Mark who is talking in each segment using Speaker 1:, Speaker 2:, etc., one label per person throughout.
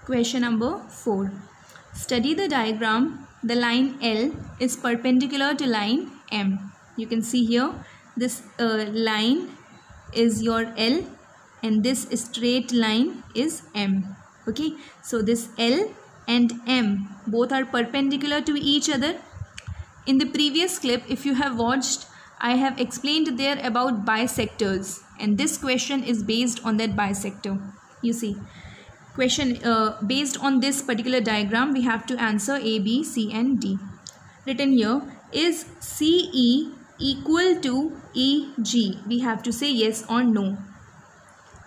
Speaker 1: Question number 4. Study the diagram. The line L is perpendicular to line M. You can see here this line is your L and this straight line is M. Okay, so this L and M both are perpendicular to each other. In the previous clip, if you have watched, I have explained there about bisectors, and this question is based on that bisector. You see, question based on this particular diagram, we have to answer A, B, C and D. Written here, is CE equal to EG? We have to say yes or no.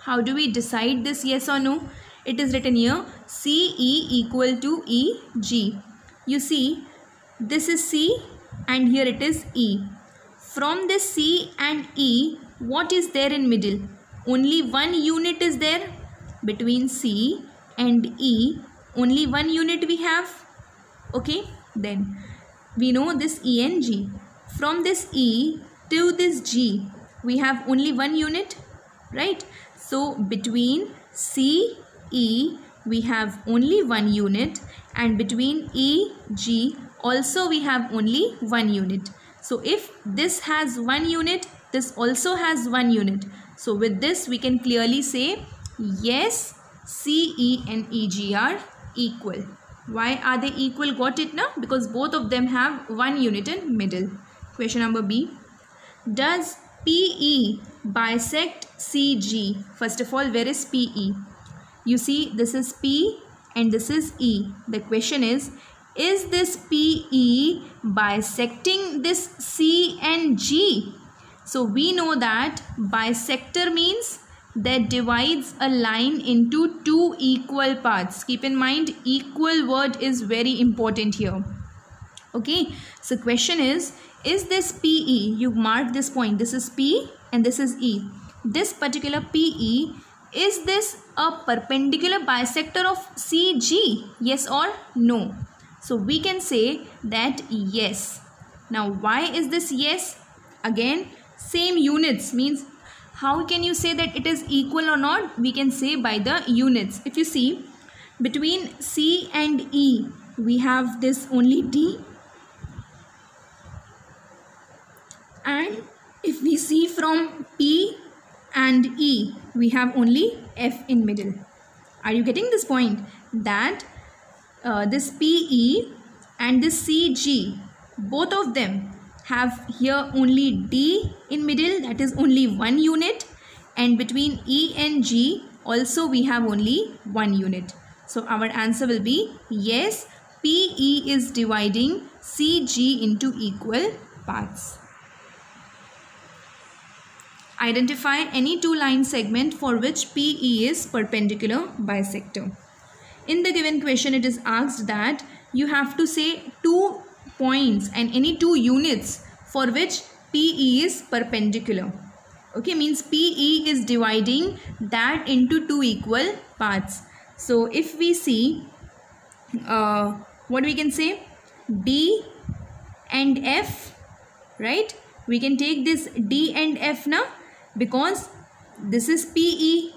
Speaker 1: How do we decide this yes or no? It is written here, CE equal to EG. You see, this is C and here it is E. From this C and E, what is there in middle? Only one unit is there. Between C and E, only one unit we have. Okay, then we know this E and G. From this E to this G, we have only one unit, right? So between C, E, we have only one unit, and between E, G, also we have only one unit. So if this has one unit, this also has one unit. So with this we can clearly say yes, CE and EG are equal. Why are they equal? Got it now? Because both of them have one unit in middle. Question number B. Does PE bisect CG? First of all, where is PE? You see, this is P and this is E. The question is this PE bisecting this C and G? So we know that bisector means that divides a line into two equal parts. Keep in mind, equal word is very important here. Okay, so question is this PE? You mark this point. This is P and this is E. This particular PE, is this a perpendicular bisector of CG? Yes or no? So we can say that yes. Now why is this yes? Again, same units means how can you say that it is equal or not? We can say by the units. If you see, between C and E, we have this only D. And if we see from P and E, we have only F in middle. Are you getting this point? That this PE and this CG, both of them have here only D in middle, that is only one unit, and between E and G also we have only one unit. So our answer will be yes, PE is dividing CG into equal parts. Identify any two line segment for which PE is perpendicular bisector. In the given question, it is asked that you have to say 2 points and any 2 units for which PE is perpendicular. Okay, means PE is dividing that into 2 equal parts. So if we see, what we can say, D and F, right? We can take this D and F now, because this is PE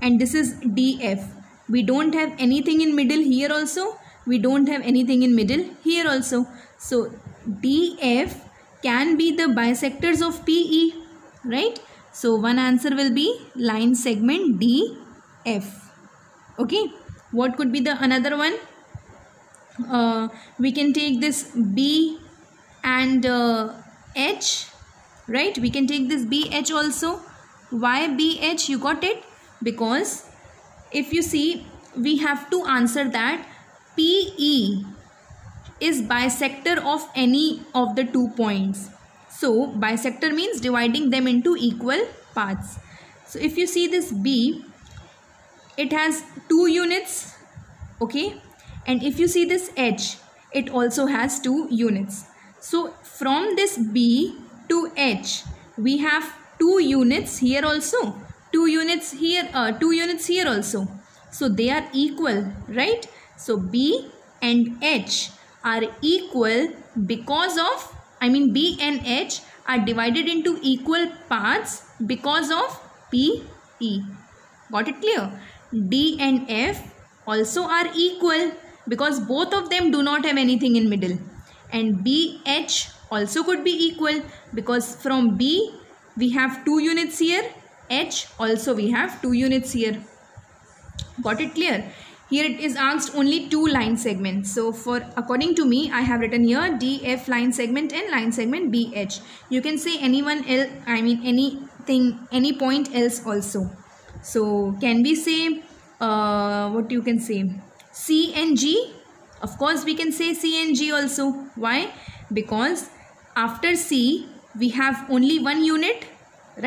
Speaker 1: and this is DF. We don't have anything in middle here also. We don't have anything in middle here also. So DF can be the bisectors of PE, right? So one answer will be line segment DF. Okay. What could be the another one? We can take this B and H, right? We can take this BH also. Why BH? You got it? Because if you see, we have to answer that PE is bisector of any of the 2 points. So bisector means dividing them into equal parts. So if you see this B, it has 2 units, okay? And if you see this H, it also has 2 units. So from this B to H, we have 2 units here also, 2 units here, 2 units here also. So they are equal, right? So B and H are equal because of, B and H are divided into equal parts because of PE. Got it clear? D and F also are equal because both of them do not have anything in middle. And BH also could be equal because from B we have 2 units here, H also we have 2 units here. Got it clear? Here it is asked only 2 line segments. So according to me, I have written here DF line segment and line segment BH. You can say anyone else, anything, any point else also. So can we say what you can say? C and G? Of course we can say C and G also. Why? Because after C we have only 1 unit,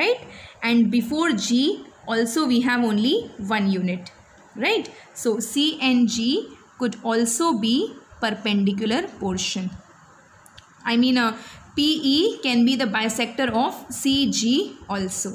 Speaker 1: right? And before G also we have only 1 unit. Right? So C and G could also be perpendicular portion. I mean PE can be the bisector of CG also.